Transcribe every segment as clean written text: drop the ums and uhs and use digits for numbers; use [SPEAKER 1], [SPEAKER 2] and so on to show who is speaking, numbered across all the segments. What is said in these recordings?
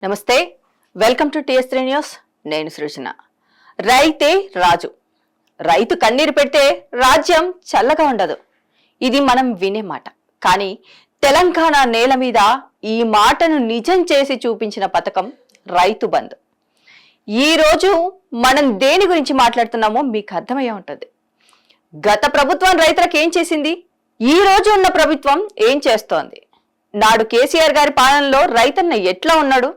[SPEAKER 1] నమస్తే, welcome to టీఎస్3 news. నేను సృజన. రైతే రాజు. రైతు కన్నీరు పెడితే రాజ్యం చల్లగా ఉండదు. ఇది మనం వినే మాట. కానీ తెలంగాణ నేల మీద ఈ మాటను నిజం చేసి చూపించిన పథకం రైతు బంధు. ఈ రోజు మనం దేని గురించి మాట్లాడుతున్నామో మీకు అర్థమయ్యే ఉంటుంది. గత ప్రభుత్వం రైతులకు ఏం చేసింది, ఈ రోజు ఉన్న ప్రభుత్వం ఏం చేస్తోంది, నాడు కేసీఆర్ గారి పాలనలో రైతన్న ఎట్లా ఉన్నాడు,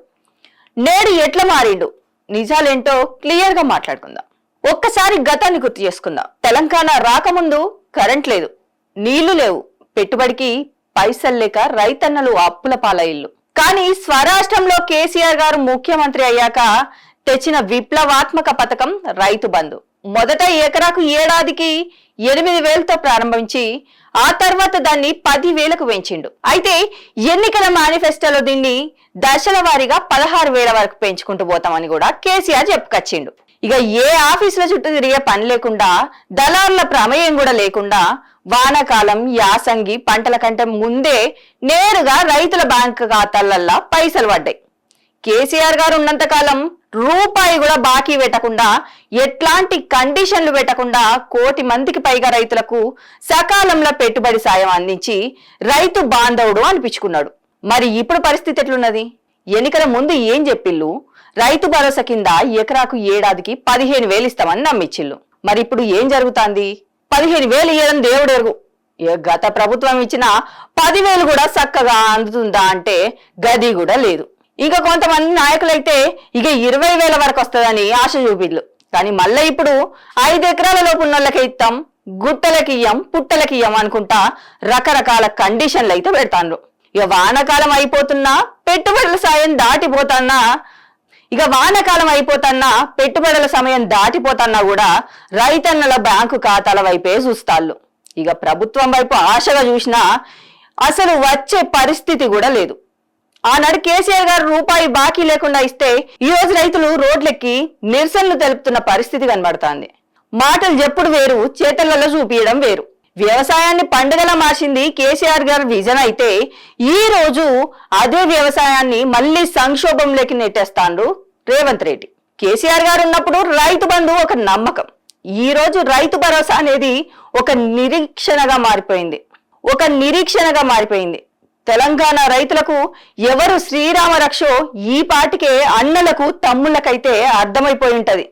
[SPEAKER 1] నేడు ఎట్లా మారిండు, నిజాలేంటో క్లియర్ గా మాట్లాడుకుందాం. ఒక్కసారి గతాన్ని గుర్తు చేసుకుందాం. తెలంగాణ రాకముందు కరెంట్ లేదు, నీళ్లు లేవు, పెట్టుబడికి పైసలు లేక రైతన్నలు అప్పుల పాలయ్యిల్లు. కానీ స్వరాష్ట్రంలో కేసీఆర్ గారు ముఖ్యమంత్రి అయ్యాక తెచ్చిన విప్లవాత్మక పథకం రైతు బంధు. మొదట ఎకరాకు ఏడాదికి 8,000తో ప్రారంభించి ఆ తర్వాత దాన్ని 10,000కు పెంచిండు. అయితే ఎన్నికల మేనిఫెస్టోలో దీన్ని దశల వారీగా 16,000 వరకు పెంచుకుంటూ పోతామని కూడా కేసీఆర్ చెప్పుకొచ్చిండు. ఇక ఏ ఆఫీసుల చుట్టూ తిరిగే పని లేకుండా, దళారుల ప్రమేయం కూడా లేకుండా వానాకాలం, యాసంగి పంటల కంటే ముందే నేరుగా రైతుల బ్యాంకు ఖాతాలల్లో పైసలు పడ్డాయి. కేసీఆర్ గారు ఉన్నంత కాలం రూపాయి కూడా బాకీ పెట్టకుండా, ఎట్లాంటి కండిషన్లు పెట్టకుండా 1,00,00,000 మందికి పైగా రైతులకు సకాలంలో పెట్టుబడి సాయం అందించి రైతు బాంధవుడు అనిపించుకున్నాడు. మరి ఇప్పుడు పరిస్థితి ఎట్లున్నది? ఎన్నికల ముందు ఏం చెప్పిళ్ళు? రైతు భరోసా కింద ఎకరాకు ఏడాదికి 15,000 ఇస్తామని నమ్మిచ్చిళ్ళు. మరి ఇప్పుడు ఏం జరుగుతుంది? 15,000 ఇవ్వడం దేవుడు ఎరుగు. గత ప్రభుత్వం ఇచ్చిన 10,000 కూడా చక్కగా అందుతుందా అంటే గది కూడా లేదు. ఇంకా కొంతమంది నాయకులైతే ఇక 20,000 వరకు వస్తుందని ఆశ చూపిళ్ళు. కానీ మళ్ళీ ఇప్పుడు 5 ఎకరాల లోపు ఉన్నోళ్ళకి ఇస్తాం, గుట్టలకి ఇయ్యం, పుట్టలకి ఇయ్యం అనుకుంటా రకరకాల కండిషన్లు అయితే పెడతాండ్రు. ఇక వానాకాలం అయిపోతున్నా పెట్టుబడుల సాయం దాటిపోతాన్నా పెట్టుబడుల సమయం దాటిపోతాన్నా కూడా రైతన్నల బ్యాంకు ఖాతాల వైపే చూస్తాళ్ళు. ఇక ప్రభుత్వం వైపు ఆశగా చూసినా అసలు వచ్చే పరిస్థితి కూడా లేదు. ఆనాడు కేసీఆర్ గారు రూపాయి బాకీ లేకుండా ఇస్తే ఈ రోజు రైతులు రోడ్లెక్కి నిరసనలు తెలుపుతున్న పరిస్థితి కనబడుతోంది. మాటలు చెప్పుడు వేరు, చేతలలో చూపించడం వేరు. వ్యవసాయాన్ని పండుగలా మార్చింది కేసీఆర్ గారి విజన్ అయితే, ఈ రోజు అదే వ్యవసాయాన్ని మళ్లీ సంక్షోభంలోకి నెట్టేస్తాండు రేవంత్ రెడ్డి. కేసీఆర్ గారు ఉన్నప్పుడు రైతు బంధు ఒక నమ్మకం, ఈ రోజు రైతు భరోసా అనేది ఒక నిరీక్షణగా మారిపోయింది. తెలంగాణ రైతులకు ఎవరు శ్రీరామ రక్షో ఈ పాటికే అన్నలకు తమ్ముళ్ళకైతే అర్థమైపోయి ఉంటది.